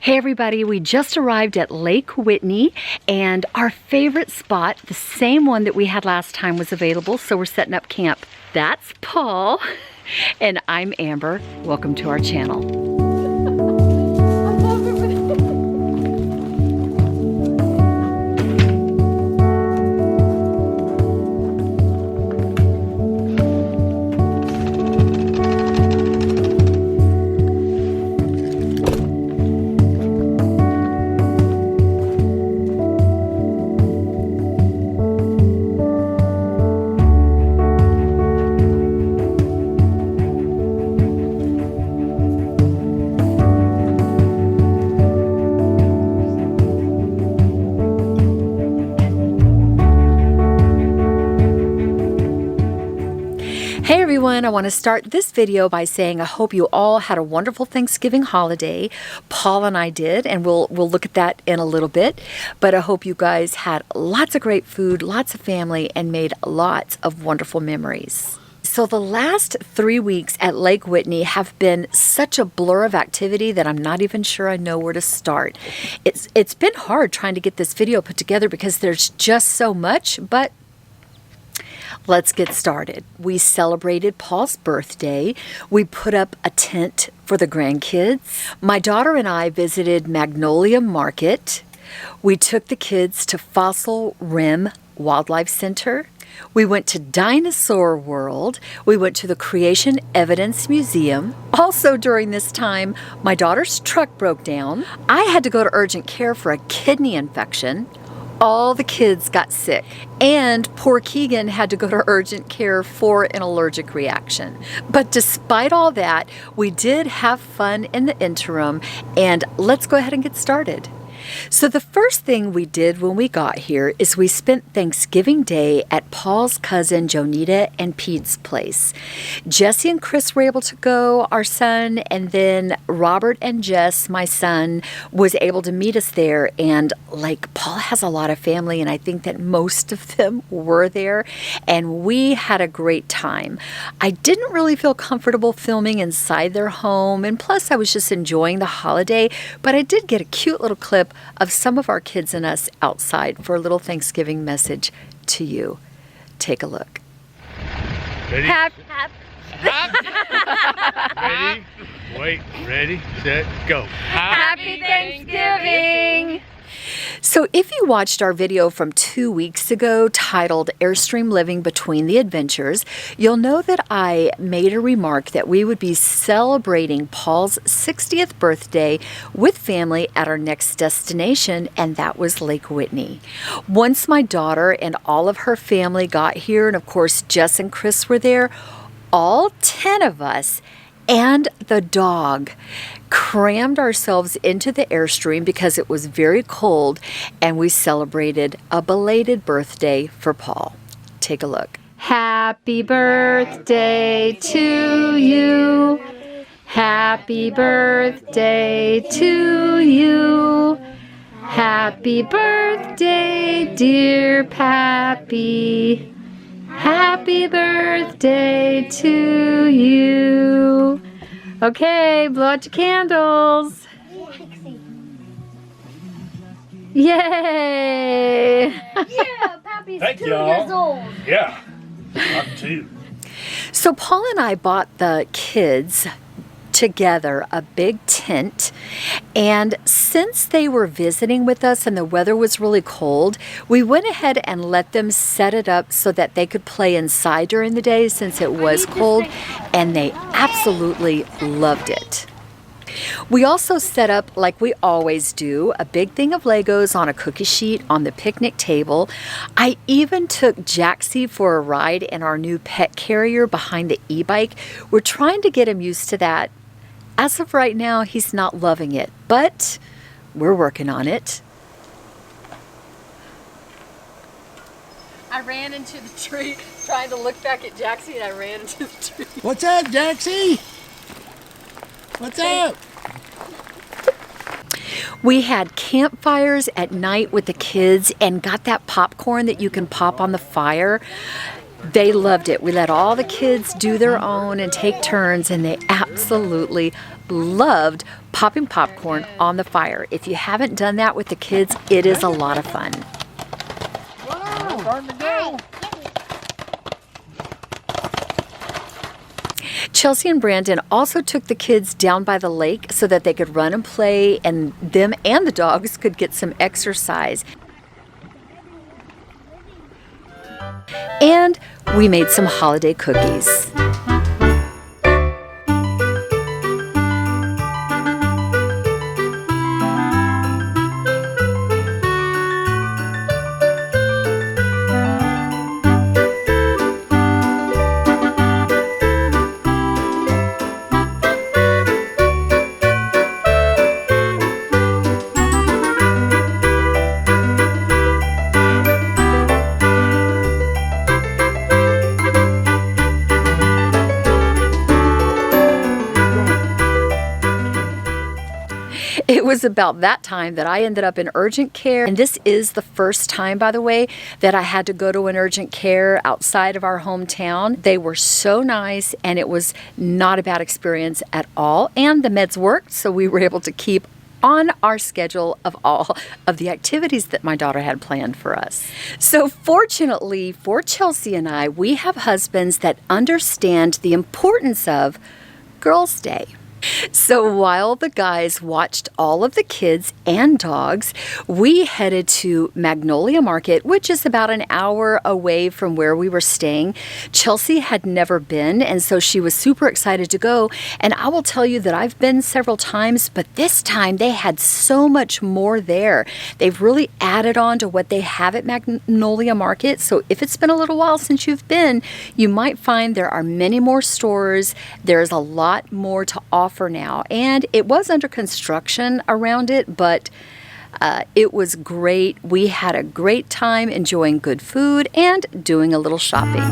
Hey everybody, we just arrived at Lake Whitney and our favorite spot, the same one that we had last time, was available, so we're setting up camp. That's Paul and I'm Amber. Welcome to our channel. Hey everyone, I want to start this video by saying I hope you all had a wonderful Thanksgiving holiday. Paul and I did, and we'll look at that in a little bit. But I hope you guys had lots of great food, lots of family, and made lots of wonderful memories. So the last 3 weeks at Lake Whitney have been such a blur of activity that I'm not even sure I know where to start. It's been hard trying to get this video put together because there's just so much, but let's get started. We celebrated Paul's birthday. We put up a tent for the grandkids. My daughter and I visited Magnolia Market. We took the kids to Fossil Rim Wildlife Center. We went to Dinosaur World. We went to the Creation Evidence Museum. Also during this time, my daughter's truck broke down. I had to go to urgent care for a kidney infection. All the kids got sick, and poor Keegan had to go to urgent care for an allergic reaction. But despite all that, we did have fun in the interim, and let's go ahead and get started. So the first thing we did when we got here is we spent Thanksgiving Day at Paul's cousin Jonita and Pete's place. Jesse and Chris were able to go, our son, and then Robert and Jess, my son, was able to meet us there. And like, Paul has a lot of family, and I think that most of them were there, and we had a great time. I didn't really feel comfortable filming inside their home, and plus I was just enjoying the holiday, but I did get a cute little clip of some of our kids and us outside for a little Thanksgiving message to you. Take a look. Ready? Ready? Wait. Ready? Set. Go. Happy Thanksgiving! So if you watched our video from 2 weeks ago titled Airstream Living Between the Adventures, you'll know that I made a remark that we would be celebrating Paul's 60th birthday with family at our next destination, and that was Lake Whitney. Once my daughter and all of her family got here, and of course Jess and Chris were there, all 10 of us and the dog crammed ourselves into the Airstream because it was very cold, and we celebrated a belated birthday for Paul. Take a look. Happy birthday to you. Happy birthday to you. Happy birthday, dear Pappy. Happy birthday to you. Okay, blow out your candles. Yay! Yeah, Pappy's Thank 2 y'all. years old. Yeah. I'm 2. So Paul and I bought the kids together a big tent, and since they were visiting with us and the weather was really cold, we went ahead and let them set it up so that they could play inside during the day since it was cold, and they absolutely loved it. We also set up, like we always do, a big thing of Legos on a cookie sheet on the picnic table. I even took Jaxie for a ride in our new pet carrier behind the e-bike. We're trying to get him used to that. As of right now, he's not loving it, but we're working on it. I ran into the tree trying to look back at Jaxie, and I ran into the tree. What's up, Jaxie? What's up? We had campfires at night with the kids and got that popcorn that you can pop on the fire. They loved it. We let all the kids do their own and take turns, and they absolutely loved popping popcorn on the fire. If you haven't done that with the kids, it is a lot of fun. Wow, starting to go. Chelsea and Brandon also took the kids down by the lake so that they could run and play, and them and the dogs could get some exercise. And we made some holiday cookies. It was about that time that I ended up in urgent care. And this is the first time, by the way, that I had to go to an urgent care outside of our hometown. They were so nice, and it was not a bad experience at all. And the meds worked, so we were able to keep on our schedule of all of the activities that my daughter had planned for us. So fortunately for Chelsea and I, we have husbands that understand the importance of Girls' Day. So while the guys watched all of the kids and dogs, we headed to Magnolia Market, which is about an hour away from where we were staying. Chelsea had never been, and so she was super excited to go. And I will tell you that I've been several times, but this time they had so much more there. They've really added on to what they have at Magnolia Market. So if it's been a little while since you've been, you might find there are many more stores. There's a lot more to offer now, and it was under construction around it, but it was great. We had a great time enjoying good food and doing a little shopping.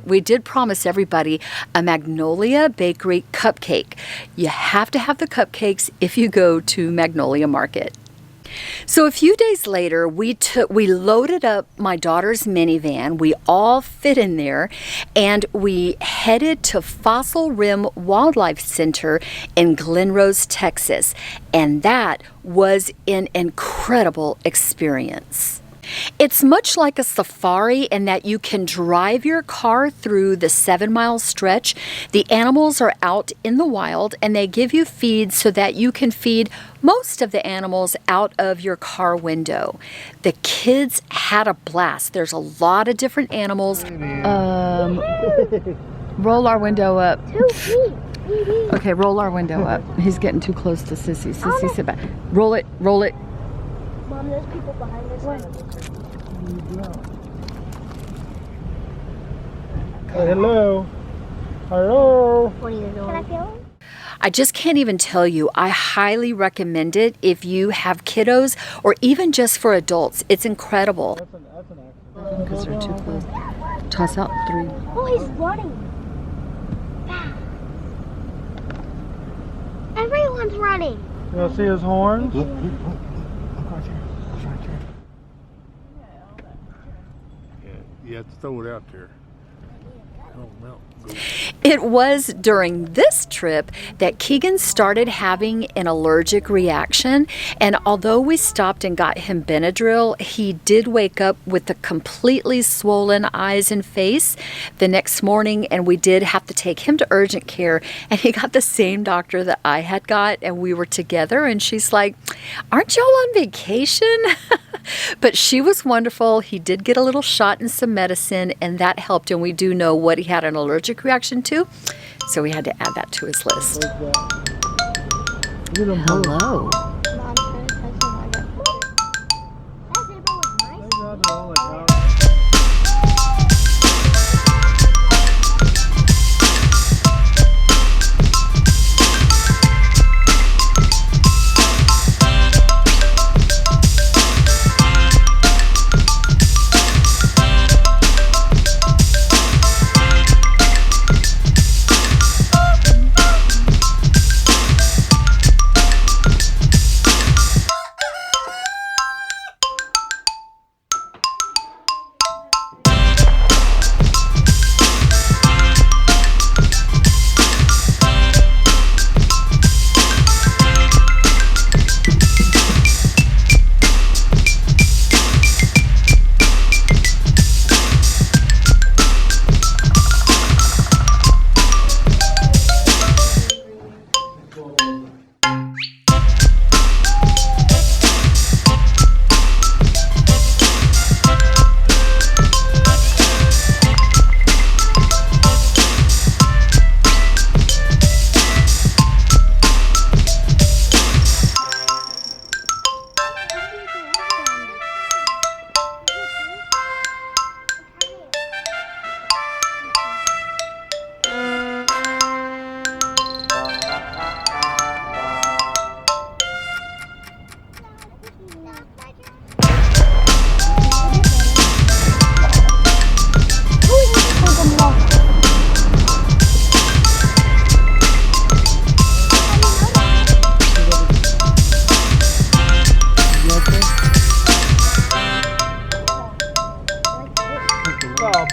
We did promise everybody a Magnolia Bakery cupcake. You have to have the cupcakes if you go to Magnolia Market. So a few days later, we loaded up my daughter's minivan. We all fit in there, and we headed to Fossil Rim Wildlife Center in Glen Rose, Texas. And that was an incredible experience. It's much like a safari in that you can drive your car through the 7-mile stretch. The animals are out in the wild, and they give you feed so that you can feed most of the animals out of your car window. The kids had a blast. There's a lot of different animals. Roll our window up. Okay, roll our window up. He's getting too close to Sissy. Sissy, sit back. Roll it, roll it. Mom, there's people behind us. Hello. Hello. What are you doing? Can I feel it? I just can't even tell you. I highly recommend it if you have kiddos or even just for adults. It's incredible. That's an accident. Because they're too close. Toss out 3. Oh, he's running. Fast. Everyone's running. You want to see his horns? Yeah, throw it out there. Oh, well. It was during this trip that Keegan started having an allergic reaction, and although we stopped and got him Benadryl, he did wake up with the completely swollen eyes and face the next morning, and we did have to take him to urgent care, and he got the same doctor that I had got, and we were together, and she's like, "Aren't y'all on vacation?" But she was wonderful. He did get a little shot and some medicine, and that helped, and we do know what he had an allergic reaction to, so we had to add that to his list. Hello.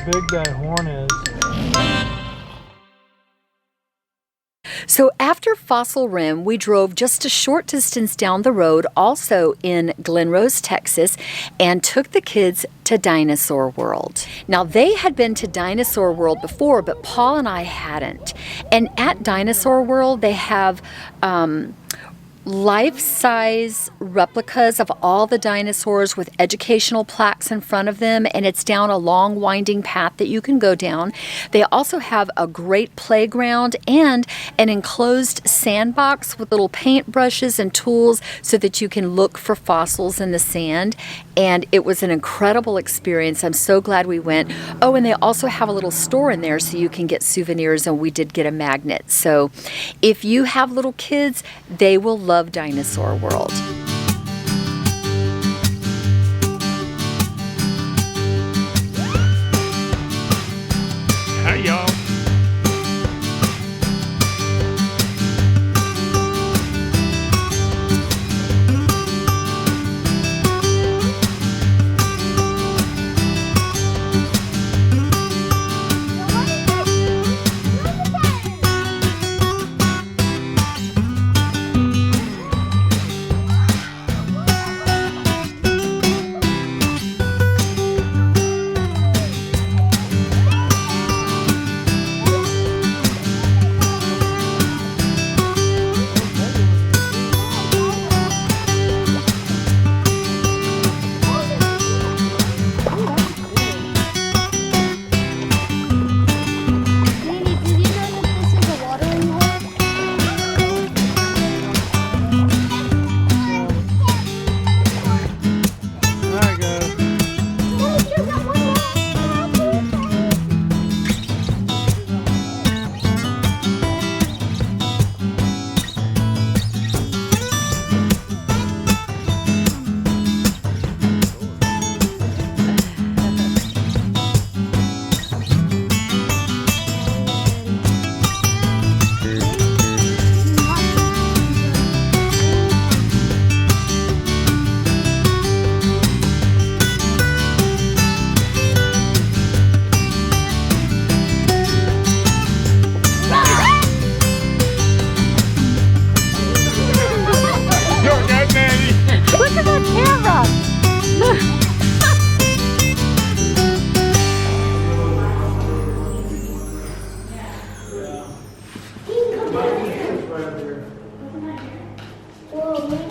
big that horn is. So after Fossil Rim, we drove just a short distance down the road, also in Glen Rose, Texas, and took the kids to Dinosaur World. Now, they had been to Dinosaur World before, but Paul and I hadn't. And at Dinosaur World, they have life-size replicas of all the dinosaurs with educational plaques in front of them, and it's down a long winding path that you can go down. They also have a great playground and an enclosed sandbox with little paintbrushes and tools so that you can look for fossils in the sand, and it was an incredible experience. I'm so glad we went. Oh, and they also have a little store in there so you can get souvenirs, and we did get a magnet. So if you have little kids, they will love Dinosaur World. Hi, y'all.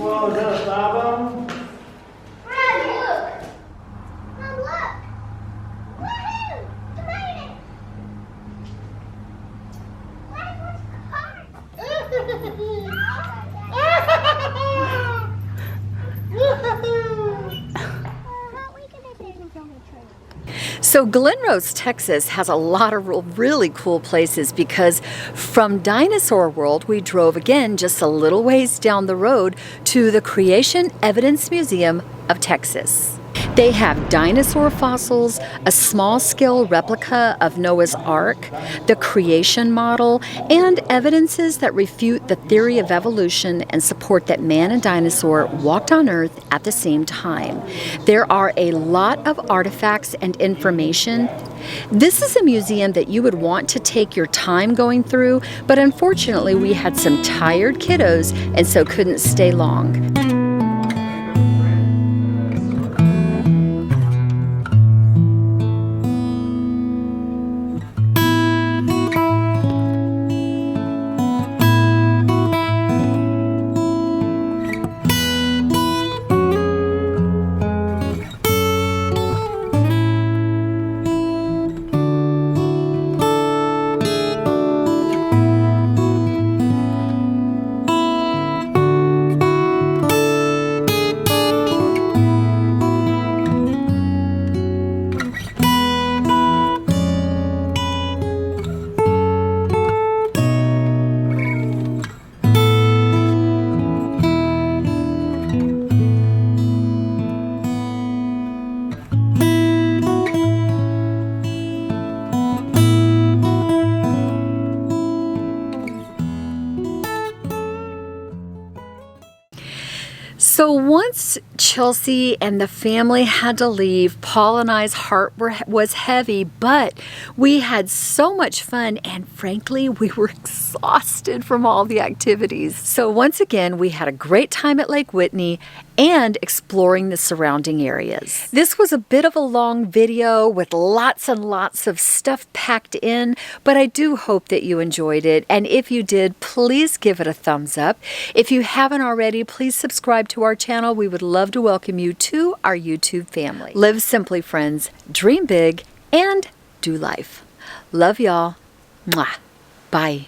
Whoa, is that a sawbone? Daddy, look! Mom, look! Woohoo! You made it! Daddy, what's the heart? How are we gonna do this on the train? So Glen Rose, Texas has a lot of really cool places because from Dinosaur World, we drove again just a little ways down the road to the Creation Evidence Museum of Texas. They have dinosaur fossils, a small-scale replica of Noah's Ark, the creation model, and evidences that refute the theory of evolution and support that man and dinosaur walked on Earth at the same time. There are a lot of artifacts and information. This is a museum that you would want to take your time going through, but unfortunately we had some tired kiddos and so couldn't stay long. once Chelsea and the family had to leave, Paul and I's heart was heavy, but we had so much fun, and frankly, we were exhausted from all the activities. So once again, we had a great time at Lake Whitney and exploring the surrounding areas. This was a bit of a long video with lots and lots of stuff packed in, but I do hope that you enjoyed it. And if you did, please give it a thumbs up. If you haven't already, please subscribe to our channel. We would love to welcome you to our YouTube family. Live simply, friends. Dream big and do life. Love y'all. Mwah. Bye.